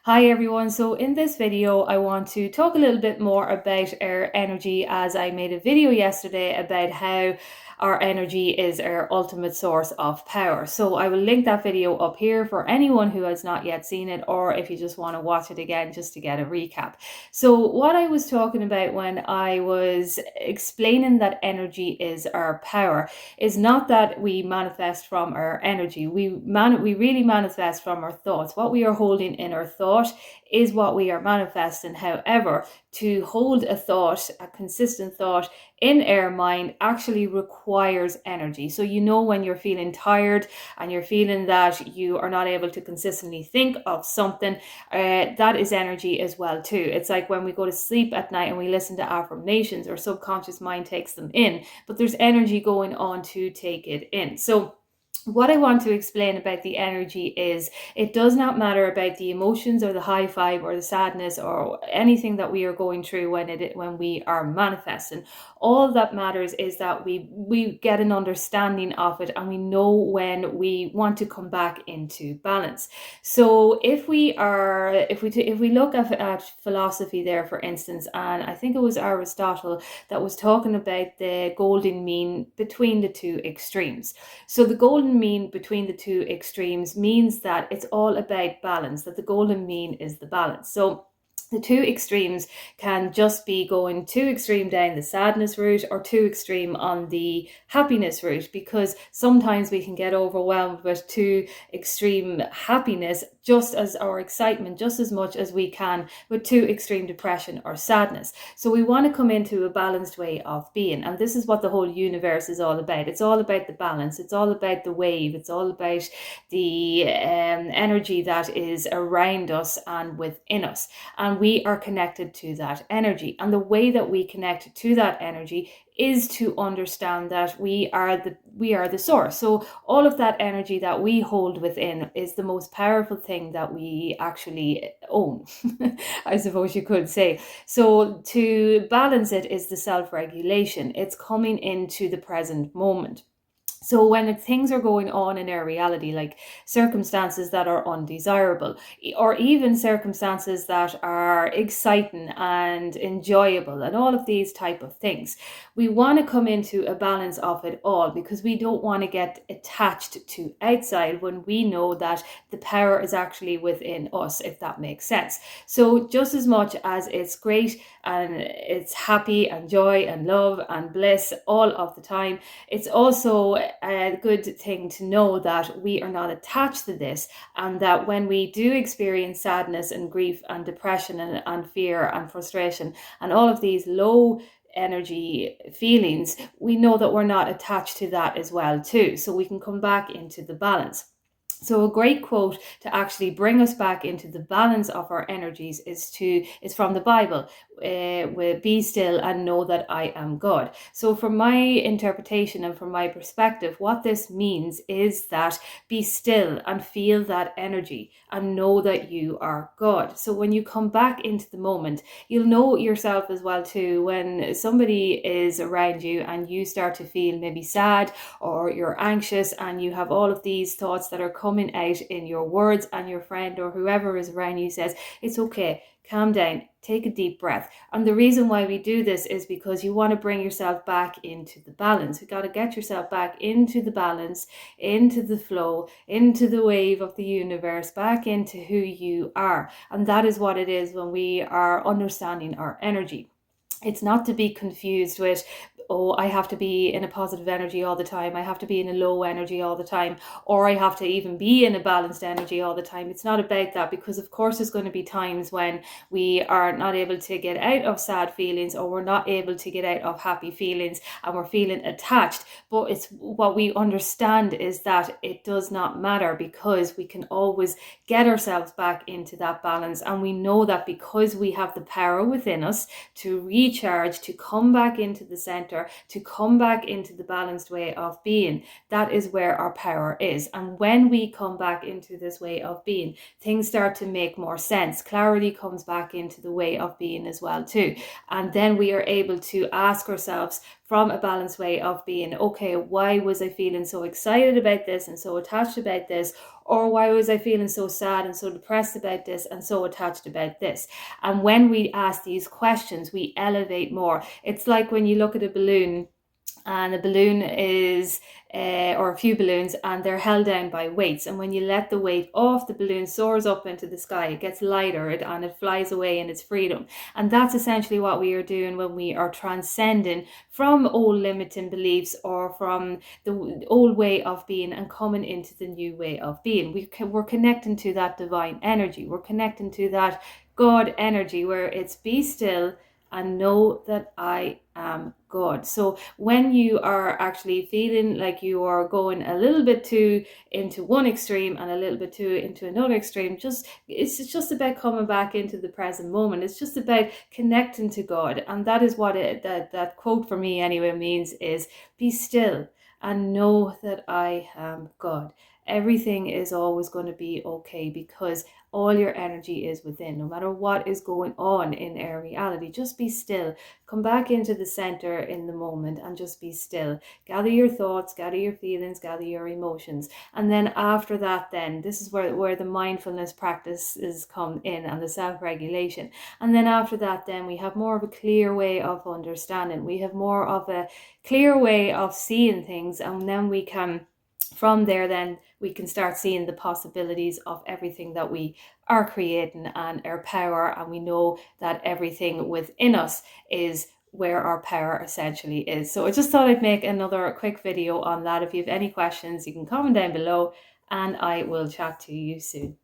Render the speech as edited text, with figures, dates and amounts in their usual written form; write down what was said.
Hi everyone, so in this video I want to talk a little bit more about our energy, as I made a video yesterday about how our energy is our ultimate source of power. So I will link that video up here for anyone who has not yet seen it, or if you just want to watch it again just to get a recap. So what I was talking about when I was explaining that energy is our power is not that we manifest from our energy. We really manifest from our thoughts. What we are holding in our thought is what we are manifesting. However, to hold a thought, a consistent thought in our mind actually requires energy. So when you're feeling tired and you're feeling that you are not able to consistently think of something, that is energy as well too. It's like when we go to sleep at night and we listen to affirmations, our subconscious mind takes them in, but there's energy going on to take it in. So what I want to explain about the energy is it does not matter about the emotions or the high five or the sadness or anything that we are going through when we are manifesting. All that matters is that we get an understanding of it, and we know when we want to come back into balance. So if we look at philosophy there, for instance, and I think it was Aristotle that was talking about the golden mean between the two extremes. So the golden mean between the two extremes means that it's all about balance, that the golden mean is the balance. So the two extremes can just be going too extreme down the sadness route or too extreme on the happiness route, because sometimes we can get overwhelmed with too extreme happiness just as our excitement, just as much as we can with too extreme depression or sadness. So we want to come into a balanced way of being, and this is what the whole universe is all about. It's all about the balance. It's all about the wave. It's all about the energy that is around us and within us, and we are connected to that energy. And the way that we connect to that energy is to understand that we are the source. So all of that energy that we hold within is the most powerful thing that we actually own, I suppose you could say. So to balance it is the self-regulation. It's coming into the present moment. So when things are going on in our reality, like circumstances that are undesirable, or even circumstances that are exciting and enjoyable, and all of these type of things, we want to come into a balance of it all, because we don't want to get attached to outside when we know that the power is actually within us, if that makes sense. So just as much as it's great and it's happy and joy and love and bliss all of the time, it's also a good thing to know that we are not attached to this, and that when we do experience sadness and grief and depression and fear and frustration and all of these low energy feelings, we know that we're not attached to that as well too, so we can come back into the balance. So a great quote to actually bring us back into the balance of our energies is from the Bible, with "Be still and know that I am God." So from my interpretation and from my perspective, what this means is that be still and feel that energy and know that you are God. So when you come back into the moment, you'll know yourself as well too. When somebody is around you and you start to feel maybe sad or you're anxious and you have all of these thoughts that are coming out in your words, and your friend or whoever is around you says, "It's okay, calm down, take a deep breath." And the reason why we do this is because you want to bring yourself back into the balance. You got to get yourself back into the balance, into the flow, into the wave of the universe, back into who you are. And that is what it is when we are understanding our energy. It's not to be confused with, oh, I have to be in a positive energy all the time, I have to be in a low energy all the time, or I have to even be in a balanced energy all the time. It's not about that, because of course there's going to be times when we are not able to get out of sad feelings, or we're not able to get out of happy feelings, and we're feeling attached. But it's what we understand is that it does not matter, because we can always get ourselves back into that balance. And we know that because we have the power within us to recharge, to come back into the center, to come back into the balanced way of being, that is where our power is. And when we come back into this way of being, things start to make more sense. Clarity comes back into the way of being as well too. And then we are able to ask ourselves, from a balanced way of being, okay, why was I feeling so excited about this and so attached about this? Or why was I feeling so sad and so depressed about this and so attached about this? And when we ask these questions, we elevate more. It's like when you look at a balloon, and a balloon is or a few balloons, and they're held down by weights, and when you let the weight off, the balloon soars up into the sky, it gets lighter, and it flies away in its freedom. And that's essentially what we are doing when we are transcending from old limiting beliefs or from the old way of being and coming into the new way of being. We're connecting to that divine energy, we're connecting to that God energy, where it's be still and know that I am God. So when you are actually feeling like you are going a little bit too into one extreme and a little bit too into another extreme, it's just about coming back into the present moment. It's just about connecting to God. And that is what that quote for me anyway means, is be still and know that I am God. Everything is always going to be okay, because all your energy is within. No matter what is going on in our reality, just be still. Come back into the center in the moment and just be still. Gather your thoughts, gather your feelings, gather your emotions. And then after that, then this is where the mindfulness practices come in, and the self-regulation. And then after that, then we have more of a clear way of understanding. We have more of a clear way of seeing things, and then we can, from there, then we can start seeing the possibilities of everything that we are creating and our power. And we know that everything within us is where our power essentially is. So I just thought I'd make another quick video on that. If you have any questions, you can comment down below, and I will chat to you soon.